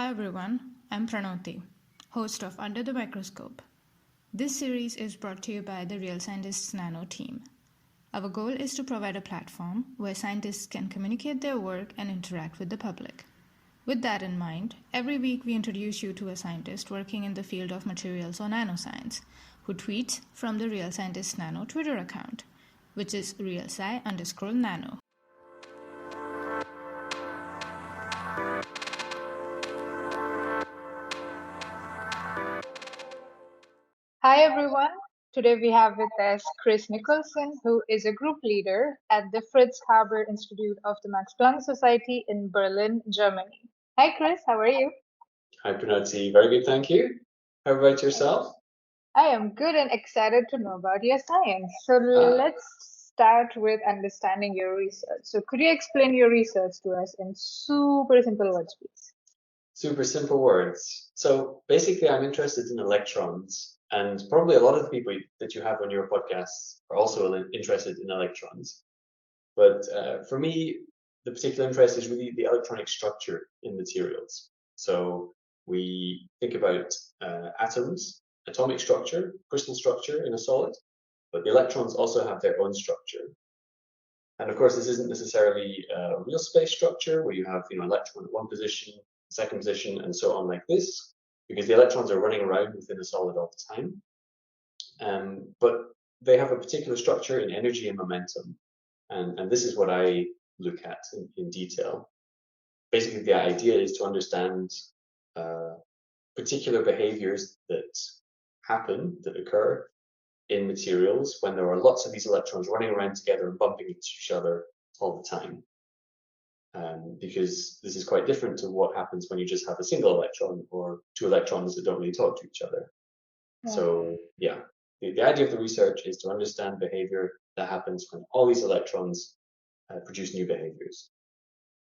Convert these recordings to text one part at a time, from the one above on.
Hi everyone, I'm Pranoti, host of Under the Microscope. This series is brought to you by the Real Scientists Nano team. Our goal is to provide a platform where scientists can communicate their work and interact with the public. With that in mind, every week we introduce you to a scientist working in the field of materials or nanoscience, who tweets from the Real Scientists Nano Twitter account, which is realsci_nano. Hi everyone. Today we have with us Chris Nicholson, who is a group leader at the Fritz-Haber-Institut of the Max Planck Society in Berlin, Germany. Hi Chris, how are you? Hi Pranoti, very good, thank you. How about yourself? I am good and excited to know about your science. So let's start with understanding your research. So could you explain your research to us in super simple words, please? Super simple words. So basically, I'm interested in electrons, and probably a lot of the people that you have on your podcasts are also interested in electrons. But for me, the particular interest is really the electronic structure in materials. So we think about atoms, atomic structure, crystal structure in a solid, but the electrons also have their own structure. And of course, this isn't necessarily a real space structure where you have, electron at one position, second position, and so on like this, because the electrons are running around within a solid all the time. But they have a particular structure in energy and momentum. And this is what I look at in detail. Basically, the idea is to understand particular behaviors that occur in materials when there are lots of these electrons running around together and bumping into each other all the time. Because this is quite different to what happens when you just have a single electron or two electrons that don't really talk to each other. Yeah. So yeah, the idea of the research is to understand behavior that happens when all these electrons produce new behaviors.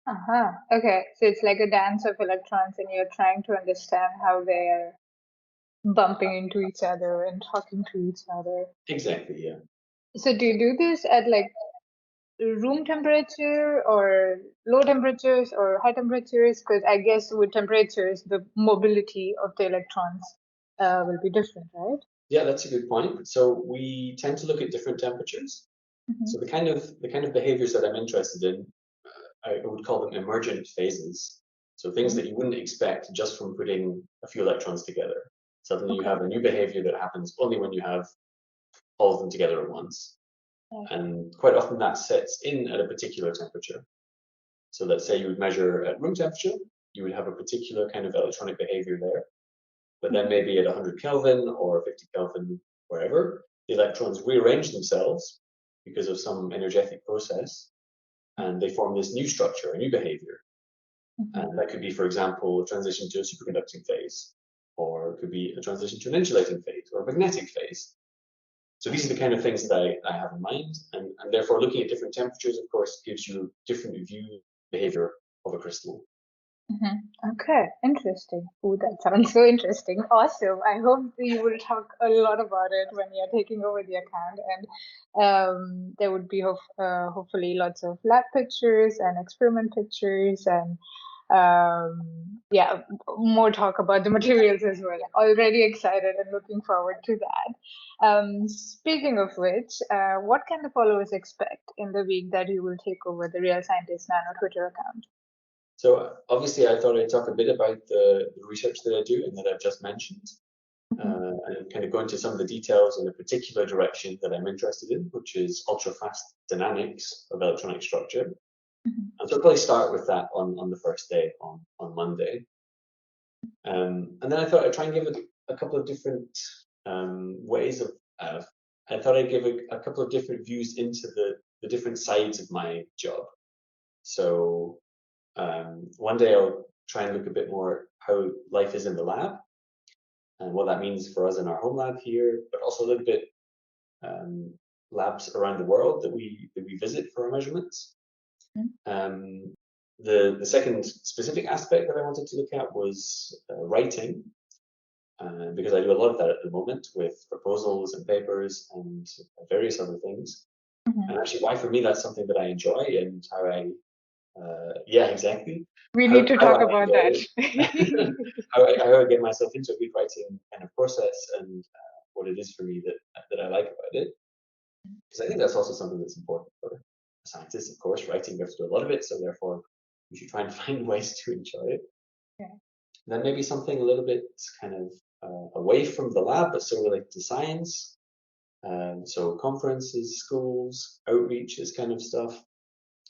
Okay, so it's like a dance of electrons and you're trying to understand how they're bumping into each other and talking to each other. Exactly, yeah. So do you do this at like room temperature or low temperatures or high temperatures? Because I guess with temperatures, the mobility of the electrons will be different, right? Yeah, that's a good point. So we tend to look at different temperatures. Mm-hmm. So the kind of behaviors that I'm interested in, I would call them emergent phases. So things that you wouldn't expect just from putting a few electrons together. Suddenly you have a new behavior that happens only when you have all of them together at once. And quite often that sets in at a particular temperature. So let's say you would measure at room temperature, you would have a particular kind of electronic behavior there. But then maybe at 100 Kelvin or 50 Kelvin, wherever, the electrons rearrange themselves because of some energetic process, and they form this new structure, a new behavior. And that could be, for example, a transition to a superconducting phase, or it could be a transition to an insulating phase or a magnetic phase. So these are the kind of things that I have in mind, and therefore looking at different temperatures, of course, gives you different behavior of a crystal. Okay, interesting. Oh, that sounds so interesting. Awesome. I hope you will talk a lot about it when you're taking over the account, and there would be hopefully lots of lab pictures and experiment pictures and more talk about the materials as well. Already excited and looking forward to that. Speaking of which, what can the followers expect in the week that you will take over the Real Scientists Nano Twitter account? So obviously I thought I'd talk a bit about the research that I do and that I've just mentioned, and kind of go into some of the details in a particular direction that I'm interested in, which is ultra-fast dynamics of electronic structure. And so I'll probably start with that on the first day, on Monday. And then I thought I'd try and give a couple of different ways of, I thought I'd give a couple of different views into the different sides of my job. So one day I'll try and look a bit more how life is in the lab and what that means for us in our home lab here, but also a little bit labs around the world that we visit for our measurements. The second specific aspect that I wanted to look at was writing, because I do a lot of that at the moment with proposals and papers and various other things. And actually why for me that's something that I enjoy and how I Yeah, exactly. We need to talk I about enjoy that. it. how I get myself into a good writing kind of process, and what it is for me that I like about it. Because I think that's also something that's important for a scientist, of course. Writing, you have to do a lot of it, so therefore you should try and find ways to enjoy it. Yeah. Then maybe something a little bit kind of away from the lab, but still related to science. So conferences, schools, outreach, this kind of stuff.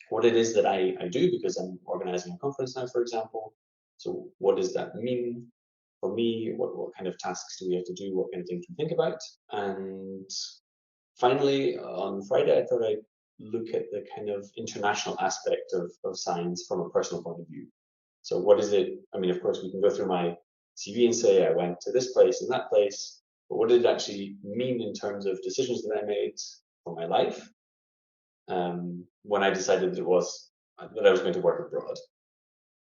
What it is that I do, because I'm organizing a conference now, for example. So what does that mean for me? What kind of tasks do we have to do? What kind of things do we think about? And finally, on Friday, I thought I'd look at the kind of international aspect of science from a personal point of view. So what is it? I mean, of course, we can go through my CV and say I went to this place and that place, but what did it actually mean in terms of decisions that I made for my life when I decided that I was going to work abroad?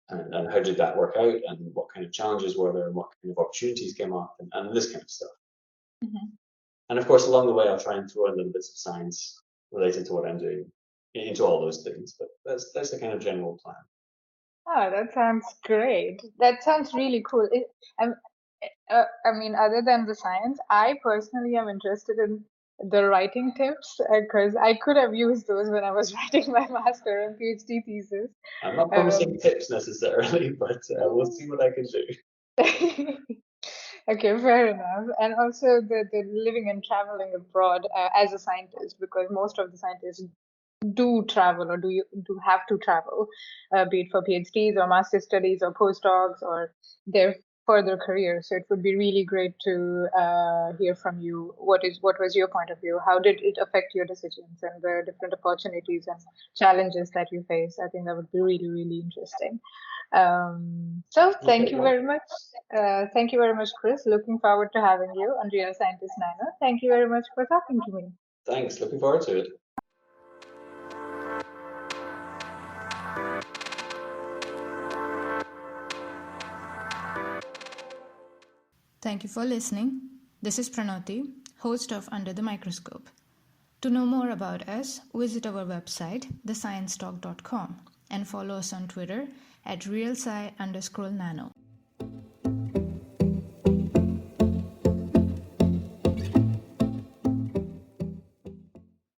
And how did that work out? And what kind of challenges were there? And what kind of opportunities came up? And this kind of stuff. Mm-hmm. And of course, along the way, I'll try and throw in little bits of science related to what I'm doing into all those things. But that's the kind of general plan. Oh, that sounds great. That sounds really cool. I mean, other than the science, I personally am interested in the writing tips because I could have used those when I was writing my master and PhD thesis. I'm not promising tips necessarily, but we'll see what I can do. Okay, fair enough. And also the living and traveling abroad as a scientist, because most of the scientists do travel or do have to travel, be it for PhDs or master's studies or postdocs or their further careers. So it would be really great to hear from you. What was your point of view? How did it affect your decisions and the different opportunities and challenges that you face? I think that would be really, really interesting. So thank you very much. Thank you very much, Chris. Looking forward to having you on Real Scientist Nano. Thank you very much for talking to me. Thanks. Looking forward to it. Thank you for listening. This is Pranoti, host of Under the Microscope. To know more about us, visit our website, thesciencetalk.com, and follow us on Twitter at realsci_nano.